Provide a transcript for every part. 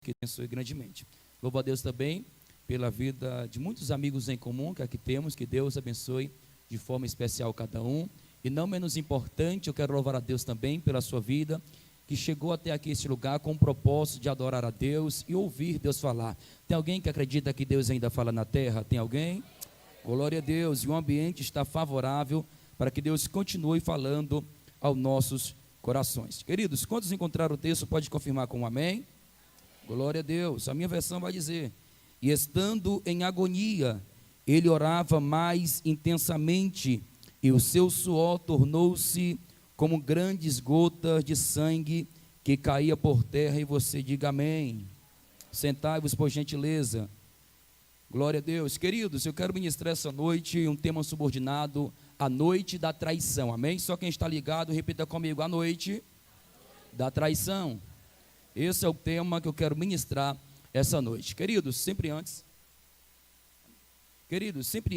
que abençoe grandemente. Louvo a Deus também pela vida de muitos amigos em comum que aqui temos, que Deus abençoe de forma especial cada um. E não menos importante, eu quero louvar a Deus também pela sua vida, que chegou até aqui este lugar com o propósito de adorar a Deus e ouvir Deus falar. Tem alguém que acredita que Deus ainda fala na terra? Tem alguém? Glória a Deus. E o ambiente está favorável para que Deus continue falando aos nossos corações. Queridos, quantos encontraram o texto, pode confirmar com um amém? Glória a Deus. A minha versão vai dizer: e estando em agonia, ele orava mais intensamente, e o seu suor tornou-se como grandes gotas de sangue que caía por terra. E você diga amém. Sentai-vos, por gentileza. Glória a Deus. Queridos, eu quero ministrar essa noite um tema subordinado: a noite da traição. Amém? Só quem está ligado, repita comigo: a noite da traição. Esse é o tema que eu quero ministrar essa noite. Queridos, sempre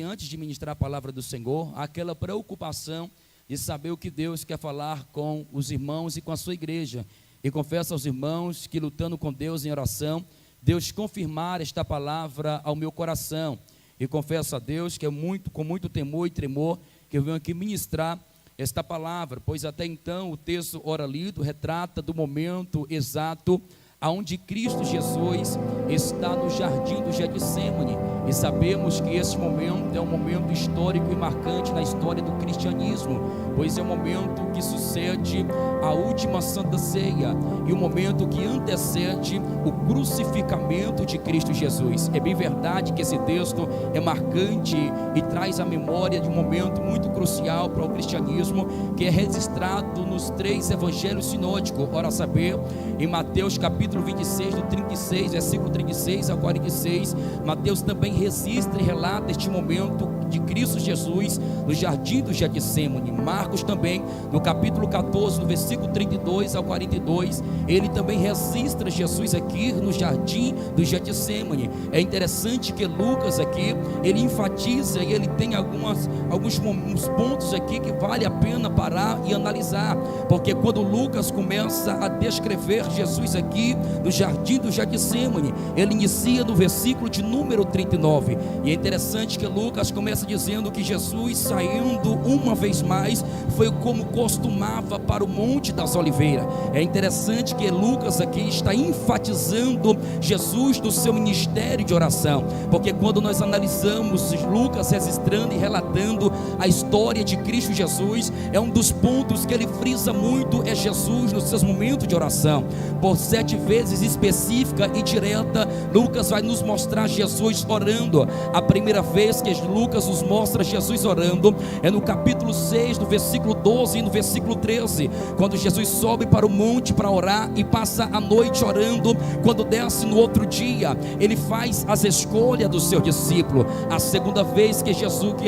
antes de ministrar a palavra do Senhor, há aquela preocupação de saber o que Deus quer falar com os irmãos e com a sua igreja. E confesso aos irmãos que, lutando com Deus em oração, Deus confirmar esta palavra ao meu coração. E confesso a Deus que é com muito temor e tremor que eu venho aqui ministrar esta palavra, pois até então o texto ora lido retrata do momento exato aonde Cristo Jesus está no jardim do Getsemane, e sabemos que esse momento é um momento histórico e marcante na história do cristianismo, pois é um momento que sucede a última Santa Ceia e o momento que antecede o crucificamento de Cristo Jesus. É bem verdade que esse texto é marcante e traz a memória de um momento muito crucial para o cristianismo, que é registrado nos 3 evangelhos sinóticos, ora saber, em Mateus capítulo 26, do 36, versículo 36 ao 46, Mateus também registra e relata este momento de Cristo Jesus no jardim do Getsemane. Marcos também, no capítulo 14, no versículo 32 ao 42, ele também registra Jesus aqui no jardim do Getsemane. É interessante que Lucas aqui, ele enfatiza e ele tem alguns pontos aqui que vale a pena parar e analisar, porque quando Lucas começa a descrever Jesus aqui no jardim do Getsemane, ele inicia no versículo de número 39, e é interessante que Lucas começa dizendo que Jesus, saindo uma vez mais, foi como costumava para o Monte das Oliveiras. É interessante que Lucas aqui está enfatizando Jesus no seu ministério de oração, porque quando nós analisamos Lucas registrando e relatando a história de Cristo Jesus, é um dos pontos que ele frisa muito, é Jesus nos seus momentos de oração. Por 7 vezes específica e direta, Lucas vai nos mostrar Jesus orando. A primeira vez que Lucas nos mostra Jesus orando é no capítulo 6, no versículo 12 e no versículo 13, quando Jesus sobe para o monte para orar e passa a noite orando. Quando desce no outro dia, ele faz as escolhas do seu discípulo. A segunda vez que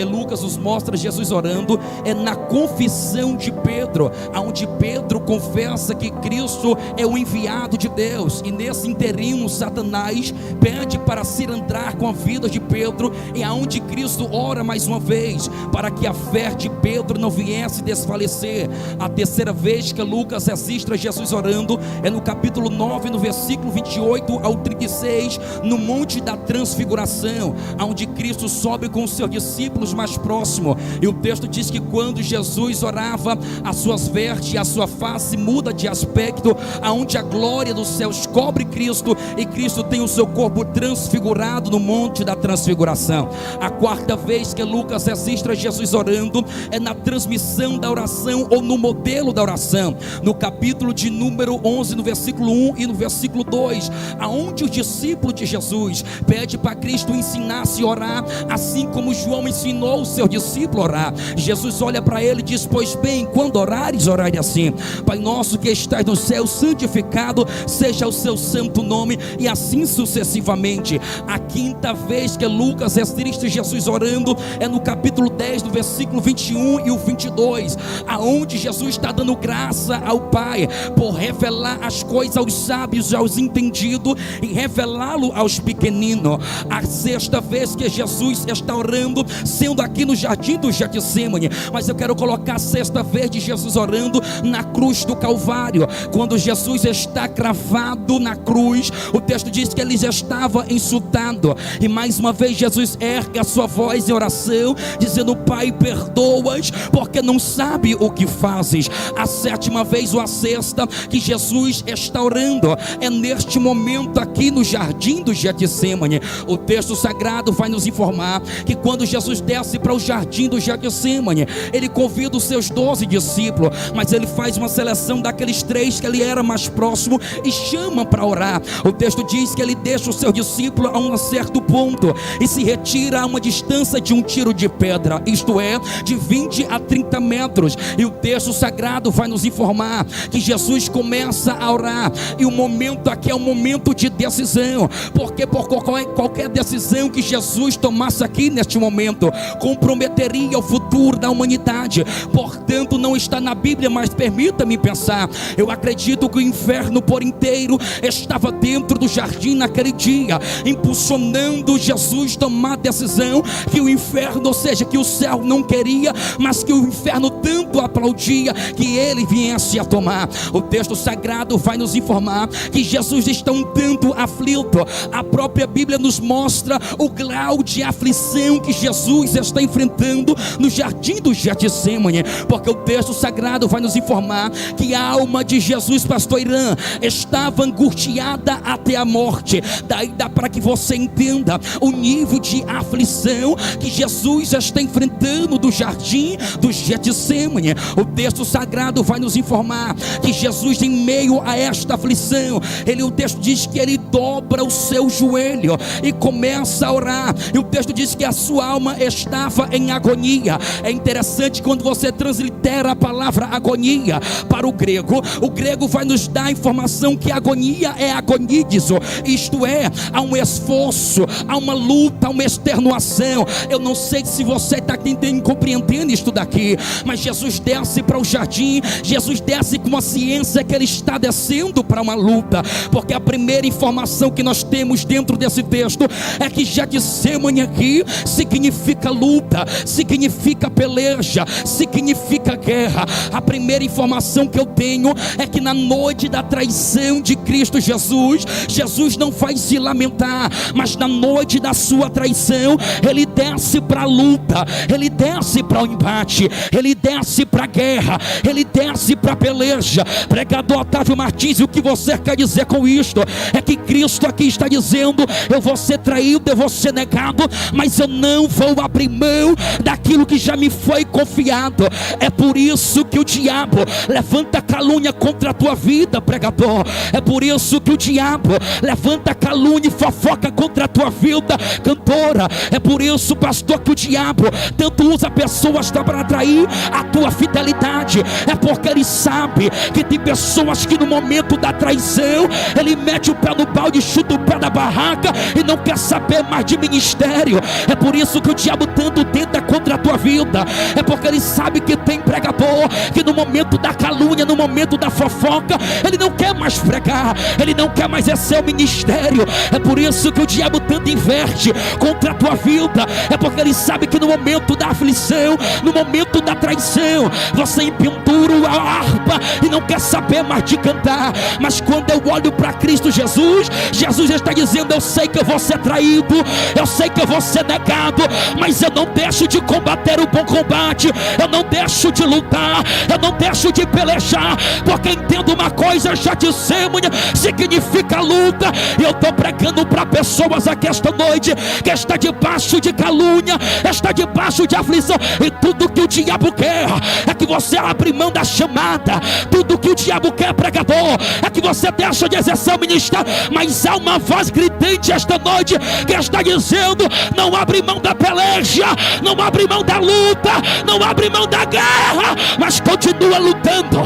Lucas nos mostra Jesus orando é na confissão de Pedro, onde Pedro confessa que Cristo é o enviado de Deus, e nesse interim Satanás pede para se entrar com a vida de Pedro, e aonde Cristo ora mais uma vez para que a fé de Pedro não viesse desfalecer. A terceira vez que Lucas registra Jesus orando é no capítulo 9, no versículo 28 ao 36, no Monte da Transfiguração, onde Cristo sobe com os seus discípulos mais próximos, e o texto diz que quando Jesus orava, as suas vestes e a sua face muda de aspecto, aonde a glória dos céus cobre Cristo, e Cristo tem o seu corpo transfigurado no Monte da Transfiguração. A quarta vez que Lucas registra Jesus orando é na transmissão da oração, ou no modelo da oração, no capítulo de número 11, no versículo 1 e no versículo 2, aonde o discípulo de Jesus pede para Cristo ensinasse a orar, assim como João ensinou o seu discípulo a orar. Jesus olha para ele e diz: pois bem, quando orares, orai assim: Pai nosso que estás no céu, santificado seja o seu santo nome. E assim assim sucessivamente. A quinta vez que Lucas registra Jesus orando é no capítulo 10, do versículo 21 e o 22, aonde Jesus está dando graça ao Pai por revelar as coisas aos sábios e aos entendidos e revelá-lo aos pequeninos. A sexta vez que Jesus está orando, sendo aqui no jardim do Getsemane, mas eu quero colocar a sexta vez de Jesus orando na cruz do Calvário. Quando Jesus está cravado na cruz, o texto diz que ele já estava insultado, e mais uma vez Jesus ergue a sua voz em oração, dizendo: Pai, perdoa-os, porque não sabe o que fazes. A sétima vez ou a sexta que Jesus está orando é neste momento aqui no jardim do Getsemane. O texto sagrado vai nos informar que quando Jesus desce para o jardim do Getsemane, ele convida os seus 12 discípulos, mas ele faz uma seleção daqueles 3 que ele era mais próximo e chama para orar. O texto diz que ele deixa o seu discípulo a um certo ponto e se retira a uma distância de um tiro de pedra, isto é, de 20 a 30 metros. E o texto sagrado vai nos informar que Jesus começa a orar, e o momento aqui é um momento de decisão, porque por qualquer decisão que Jesus tomasse aqui neste momento comprometeria o futuro da humanidade. Portanto, não está na Bíblia, mas permita-me pensar, eu acredito que o inferno por inteiro estava dentro do jardim naquele dia, impulsionando Jesus tomar a decisão que o inferno, ou seja, que o céu não queria, mas que o inferno tanto aplaudia que ele viesse a tomar. O texto sagrado vai nos informar que Jesus está um tanto aflito. A própria Bíblia nos mostra o grau de aflição que Jesus está enfrentando no jardim do Getsemane, porque o texto sagrado vai nos informar que a alma de Jesus, pastor Irã, estava angustiada até a morte. Daí dá para que você entenda o nível de aflição que Jesus está enfrentando do jardim do Getsemane. O texto sagrado vai nos informar que Jesus, em meio a esta aflição, o texto diz que ele dobra o seu joelho e começa a orar, e o texto diz que a sua alma estava em agonia. É interessante quando você translitera a palavra agonia para o grego vai nos dar a informação que agonia é agonidizo, isto é, há um esforço, há uma luta, há uma extenuação. Eu não sei se você está tentando compreender isto daqui, mas Jesus desce para o jardim, Jesus desce com a ciência que ele está descendo para uma luta, porque a primeira informação que nós temos dentro desse texto é que Getsemane aqui significa luta, significa peleja, significa guerra. A primeira informação que eu tenho é que na noite da traição de Cristo Jesus, Jesus não vai se lamentar, mas na noite da sua traição, ele desce para a luta, ele desce para o embate, ele desce para a guerra, ele desce para a peleja. Pregador Otávio Martins, o que você quer dizer com isto? É que Cristo aqui está dizendo: eu vou ser traído, eu vou ser negado, mas eu não vou abrir mão daquilo que já me foi confiado. É por isso que o diabo levanta calúnia contra a tua vida, pregador. É por isso que o diabo levanta calúnia e fofoca contra a tua vida, cantora. É por isso, pastor, que o diabo tanto usa pessoas para atrair a tua fidelidade. É porque ele sabe que tem pessoas que no momento da traição, ele mete o pé no balde, chuta o pé da barraca e não quer saber mais de ministério. É por isso que o diabo tanto tenta contra a tua vida. É porque ele sabe que tem pregador que no momento da calúnia, no momento da fofoca, ele não quer mais pregar, ele não quer mais exercer o ministério. É por isso que o diabo tanto inverte contra a tua vida. É porque ele sabe que no momento da aflição, no momento da traição, você empendura a harpa e não quer saber mais de cantar. Mas quando eu olho para Cristo Jesus, Jesus está dizendo: eu sei que eu vou ser traído, eu sei que eu vou ser negado, mas eu não deixo de combater o bom combate, eu não deixo de lutar, eu não deixo de pelejar, porque entendo uma coisa: Getsemane significa luta. E eu estou pregando para pessoas aqui esta noite que está debaixo de calúnia, está debaixo de aflição, e tudo que o diabo quer é que você abra mão da chamada. Tudo que o diabo quer, pregador, é que você deixa de exercer o ministério. Mas há uma voz gritante esta noite que está dizendo: não abre mão da peleja, não abre mão da luta, não abre mão da guerra, mas continua lutando,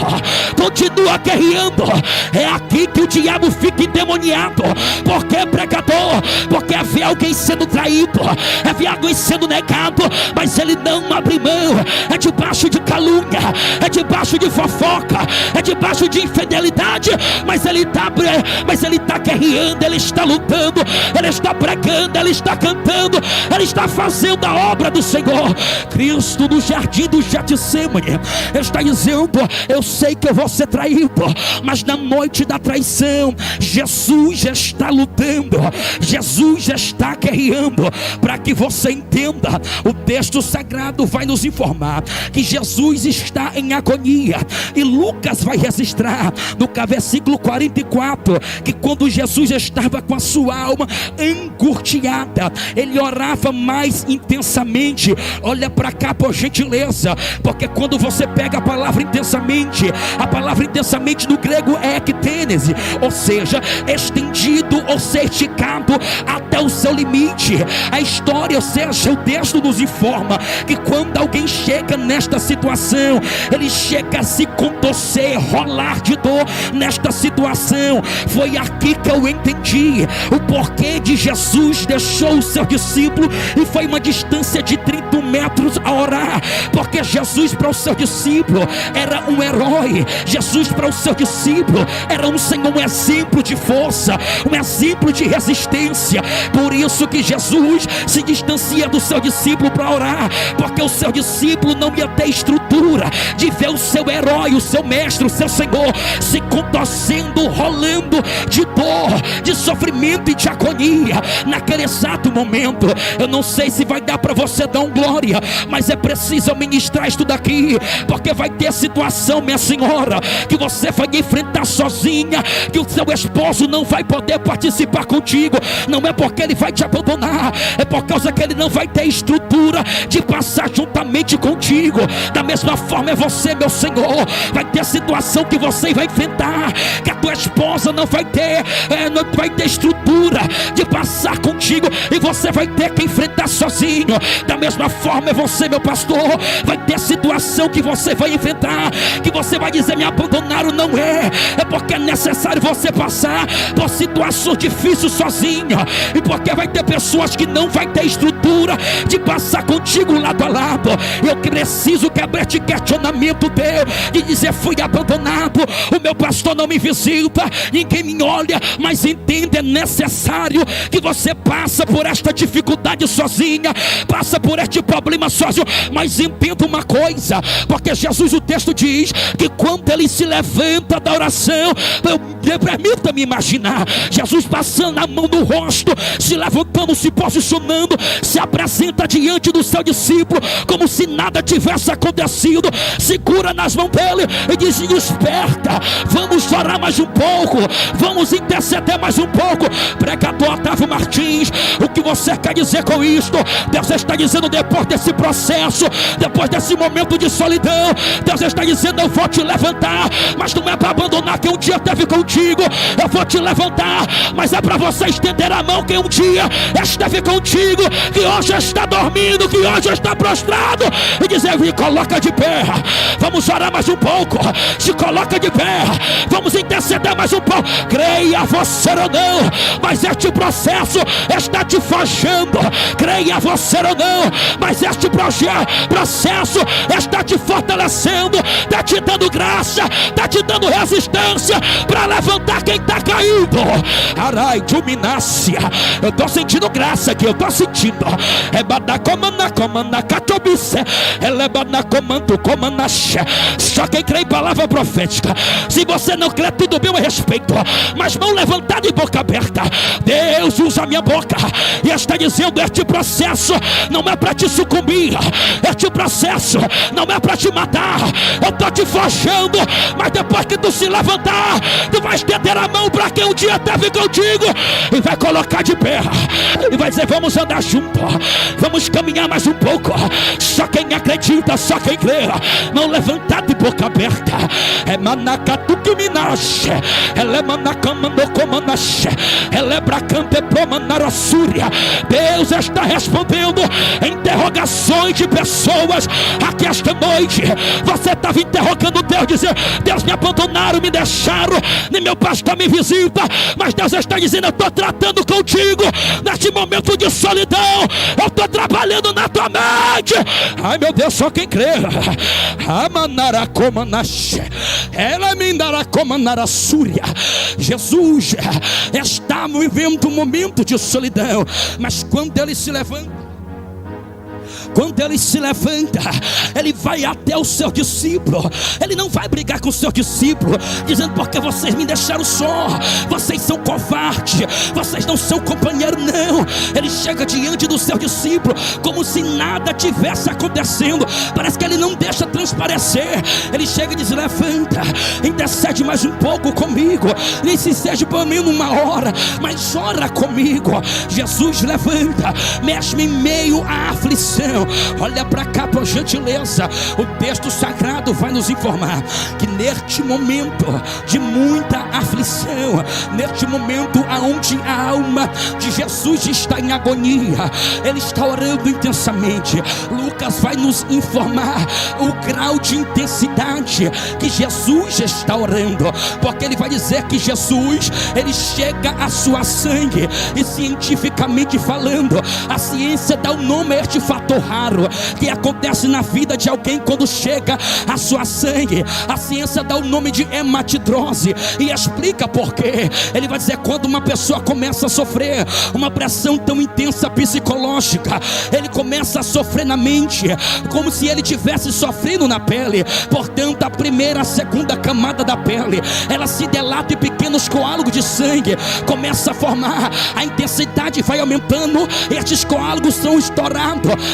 continua guerreando. É aqui que o diabo fica endemoniado. Por que, pregador? Porque é ver alguém sendo traído, é ver alguém sendo negado, mas ele não abre mão. É debaixo de calúnia, é debaixo de fofoca, é debaixo de infidelidade, mas ele está guerreando, ele está lutando, ele está pregando, ele está cantando, ele está fazendo a obra do Senhor. Cristo no jardim do Getsemane está dizendo: eu sei que eu vou ser traído, mas na noite da traição Jesus já está lutando, Jesus já está guerreando. Para que você entenda, o texto sagrado vai nos informar que Jesus está em agonia, e Lucas vai registrar no versículo 44 que quando Jesus estava com a sua alma angustiada, ele orava mais intensamente. Olha para cá, por gentileza, porque quando você pega a palavra intensamente no grego é ektênese, ou seja, estendido ou ser esticado até o seu limite. A história, ou seja, o texto nos informa que quando alguém chega nesta situação, ele chega a se contorcer, rolar de dor nesta situação. Foi aqui que eu entendi o porquê de Jesus deixou o seu discípulo e foi uma distância de 30 metros a orar, porque Jesus para o seu discípulo era um herói, Jesus para o seu discípulo era um exemplo de força, um exemplo de resistência. Por isso que Jesus se distancia do seu discípulo para orar, porque o seu discípulo não ia ter estrutura de ver o seu herói, o seu mestre, o seu Senhor se contorcendo, rolando de dor, de sofrimento e de agonia. Naquele exato momento, eu não sei se vai dar para você dar um glória, mas é preciso eu ministrar isso daqui, porque vai ter situação, minha senhora, que você vai enfrentar sozinha, que o seu esposo não vai poder participar contigo. Não é porque ele vai te abandonar, é por causa que ele não vai ter estrutura de passar juntamente contigo. Da mesma forma é você, meu Senhor, vai ter situação que você vai enfrentar, que a tua esposa não vai ter estrutura de passar contigo, e você vai ter que enfrentar sozinho. Da mesma forma é você, meu pastor, vai ter situação que você vai enfrentar, que você vai dizer: me abandonaram. Não é porque é necessário você passar por situações difíceis sozinho, e porque vai ter pessoas que não vai ter estrutura de passar contigo lado a lado. Eu preciso quebrar este questionamento teu de dizer: fui abandonado, o meu pastor não me visita, ninguém me olha. Mas entenda, é necessário que você passa por esta dificuldade sozinha, passa por este problema sozinho. Mas entenda uma coisa, porque Jesus, o texto diz que quando ele se levanta da oração, permita-me imaginar Jesus passando a mão no rosto, se levantando, se posicionando, se apresenta diante do seu discípulo como se nada tivesse acontecido, segura nas mãos dele e diz: desperta, vamos orar mais um pouco, vamos interceder mais um pouco. Pregador Otávio Martins, o que você quer dizer com isto? Deus está dizendo, depois desse processo, depois desse momento de solidão, Deus está dizendo: eu vou te levantar, mas não é para abandonar quem um dia esteve contigo. Eu vou te levantar, mas é para você estender a mão quem um dia esteve contigo, que hoje está dormindo, que hoje está prostrado, e dizer: me coloca de pé, vamos orar mais um pouco. Se coloca de pé, vamos interceder mais um pouco. Creia você ou não, mas este processo está te forjando. Creia você ou não, mas este processo está te fortalecendo, está te dando graça, está te dando resistência para levantar quem está caído. Arai, dominácia, eu estou sentindo graça aqui, eu estou sentindo. Só quem crê em palavra profética. Se você não crê, tudo bem, a respeito, mas mão levantada e boca aberta. Deus usa a minha boca e está dizendo: este processo não é para te sucumbir, este processo não é para te matar. Eu estou te forjando, mas depois que tu se levantar, tu vai estender a mão para quem um dia esteve contigo e vai colocar de pé. e vai dizer: vamos andar junto, vamos caminhar mais um pouco. Só quem acredita, só quem crê, mão levantada e boca aberta. É manacatuque minache, ela é manacamanocomanashe, ela é bracante promanarassúria. Deus está respondendo interrogações de pessoas aqui esta noite. Você estava interrogando Deus, dizendo: Deus, me abandonaram, me deixaram, nem meu pastor me visita. Mas Deus está dizendo: eu estou tratando contigo neste momento de solidão, eu estou trabalhando na tua mente. Ai meu Deus, só quem crê. Jesus está vivendo um momento de solidão, mas quando ele se levanta, ele vai até o seu discípulo. Ele não vai brigar com o seu discípulo, dizendo: porque vocês me deixaram só, vocês são covardes, vocês não são companheiro. Não, ele chega diante do seu discípulo como se nada tivesse acontecendo. Parece que ele não deixa transparecer. Ele chega e diz: levanta, intercede mais um pouco comigo, nem se seja por mim uma hora, mas ora comigo. Jesus levanta, mesmo em meio à aflição. Olha para cá, por gentileza. O texto sagrado vai nos informar que neste momento de muita aflição, neste momento aonde a alma de Jesus está em agonia, ele está orando intensamente. Lucas vai nos informar o grau de intensidade que Jesus está orando, porque ele vai dizer que Jesus, ele chega a suar sangue. E cientificamente falando, a ciência dá o nome a este fator raro que acontece na vida de alguém quando chega a suar sangue. A ciência dá o nome de hematidrose e explica por quê. Ele vai dizer: quando uma pessoa começa a sofrer uma pressão tão intensa psicológica, ele começa a sofrer na mente, como se ele tivesse sofrendo na pele. Portanto, a primeira, a segunda camada da pele, ela se dilata e pequenos coágulos de sangue começam a formar. A intensidade vai aumentando, estes coágulos são estourados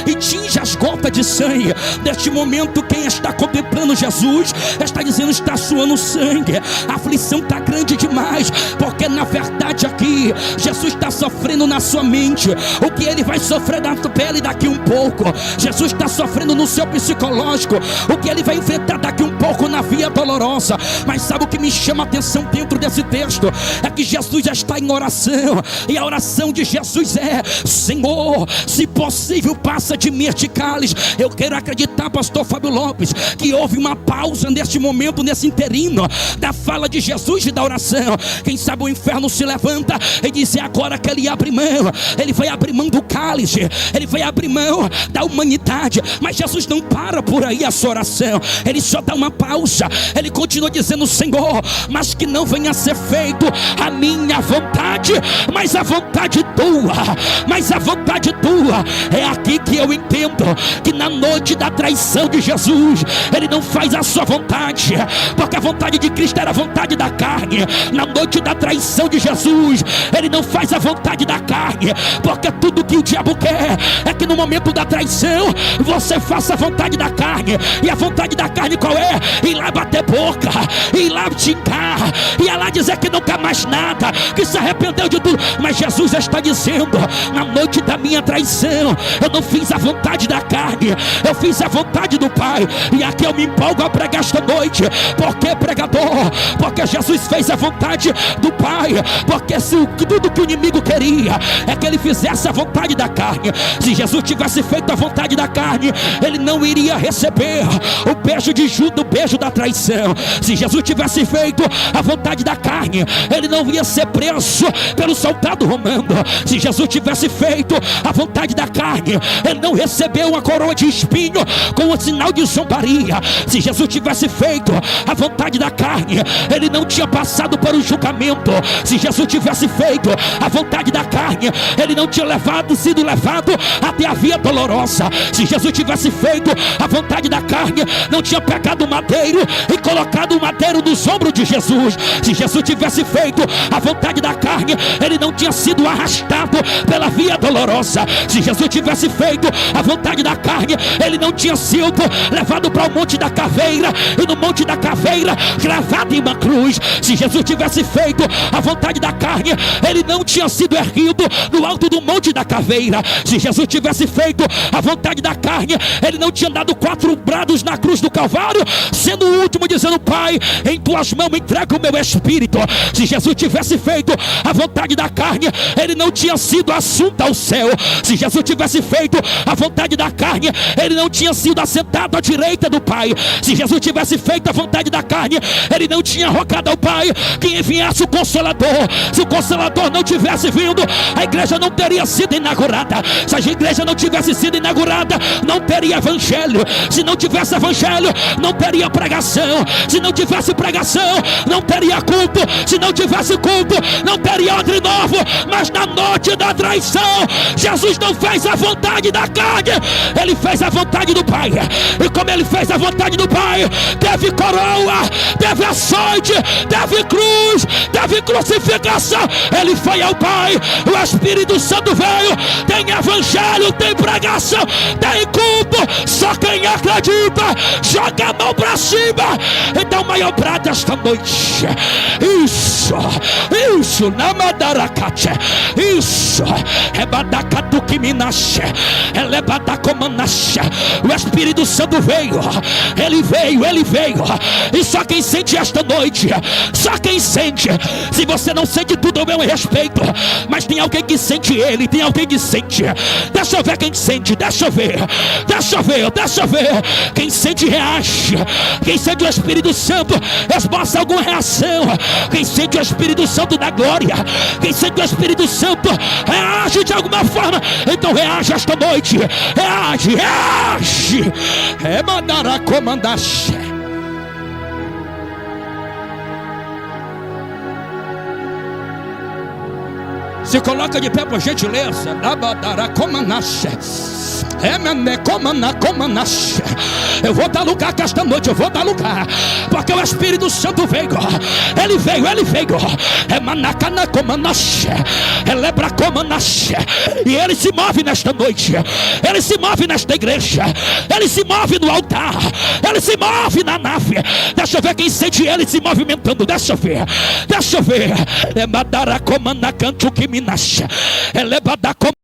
e tinge as gotas de sangue. Neste momento, quem está contemplando Jesus está dizendo: está suando sangue, a aflição está grande demais, porque na verdade aqui Jesus está sofrendo na sua mente o que ele vai sofrer na pele daqui um pouco. Jesus está sofrendo no seu psicológico o que ele vai enfrentar daqui um pouco na via dolorosa. Mas sabe o que me chama a atenção dentro desse texto? É que Jesus já está em oração, e a oração de Jesus é: Senhor, se possível, passa de mim este cálice. Eu quero acreditar, pastor Fábio Lopes, que houve uma pausa neste momento, nesse interino da fala de Jesus e da oração. Quem sabe o inferno se levanta e diz: é agora que ele abre mão. Ele vai abrir mão do cálice, ele vai abrir mão da humanidade. Mas Jesus não para por aí a sua oração, ele só dá uma pausa. Ele continua dizendo: Senhor, mas que não venha a ser feito a minha vontade, mas a vontade tua. Mas a vontade tua. É aqui que eu entendo que na noite da traição de Jesus, ele não faz a sua vontade, porque a vontade de Cristo era a vontade da carne. Na noite da traição de Jesus, ele não faz a vontade da carne, porque tudo que o diabo quer é que no momento da traição você faça a vontade da carne. E a vontade da carne qual é? Ir lá bater boca, ir lá xingar, ir lá dizer que não quer mais nada, que se arrependeu de tudo. Mas Jesus está dizendo: na noite da minha traição, eu não fiz a vontade da carne, eu fiz a vontade do Pai. E aqui eu me empolgo a pregar esta noite. Por que, pregador? Porque Jesus fez a vontade do Pai. Porque se tudo que o inimigo queria é que ele fizesse a vontade da carne, se Jesus tivesse feito a vontade da carne, ele não iria receber o beijo de Judas, o beijo da traição. Se Jesus tivesse feito a vontade da carne, ele não ia ser preso pelo soldado romano. Se Jesus tivesse feito a vontade da carne, ele não recebeu uma coroa de espinho com o sinal de zombaria. Se Jesus tivesse feito a vontade da carne, ele não tinha passado por um julgamento. Se Jesus tivesse feito a vontade da carne, ele não tinha sido levado até a via dolorosa. Se Jesus tivesse feito a vontade da carne, não tinha pegado o madeiro e colocado o madeiro nos ombros de Jesus. Se Jesus tivesse feito a vontade da carne, ele não tinha sido arrastado pela via dolorosa. Se Jesus tivesse feito a vontade da carne, ele não tinha sido levado para o monte da caveira, e no monte da caveira gravado em uma cruz. Se Jesus tivesse feito a vontade da carne, ele não tinha sido erguido no alto do monte da caveira. Se Jesus tivesse feito a vontade da carne, ele não tinha dado 4 brados na cruz do Calvário, sendo o último dizendo: Pai, em tuas mãos entrego o meu espírito. Se Jesus tivesse feito a vontade da carne, ele não tinha sido assunto ao céu. Se Jesus tivesse feito a vontade da carne, ele não tinha sido assentado à direita do Pai. Se Jesus tivesse feito a vontade da carne, ele não tinha rogado ao Pai que enviasse o Consolador. Se o Consolador não tivesse vindo, a igreja não teria sido inaugurada. Se a igreja não tivesse sido inaugurada, não teria evangelho. Se não tivesse evangelho, não teria pregação. Se não tivesse pregação, não teria culto. Se não tivesse culto, não teria odre novo. Mas na noite da traição, Jesus não fez a vontade da carne, ele fez a vontade do Pai. E como ele fez a vontade do Pai, teve coroa, teve açoite, teve cruz, teve crucificação. Ele foi ao Pai, o Espírito Santo veio. Tem evangelho, tem pregação, tem culto. Só quem acredita joga a mão pra cima. Então, maior prata esta noite, isso, namadaracache, isso, rebadacatu que me nasce, elebadacomanashe. O Espírito Santo veio, ele veio, e só quem sente esta noite, só quem sente. Se você não sente tudo, eu respeito, mas tem alguém que sente ele, tem alguém que sente. Deixa eu ver quem sente, deixa eu ver. Quem sente reage, quem sente o Espírito Santo esboça alguma reação. Quem sente o Espírito Santo da glória, quem sente o Espírito Santo reage de alguma forma. Então reage esta noite, reage. É mandar a comandar. Se coloca de pé por gentileza. Eu vou dar lugar que esta noite, eu vou dar lugar, porque o Espírito Santo veio. Ele veio. E ele se move nesta noite, ele se move nesta igreja, ele se move no altar, ele se move na nave. Deixa eu ver quem sente ele se movimentando. Deixa eu ver. É mandar a comandar canto que me nasce.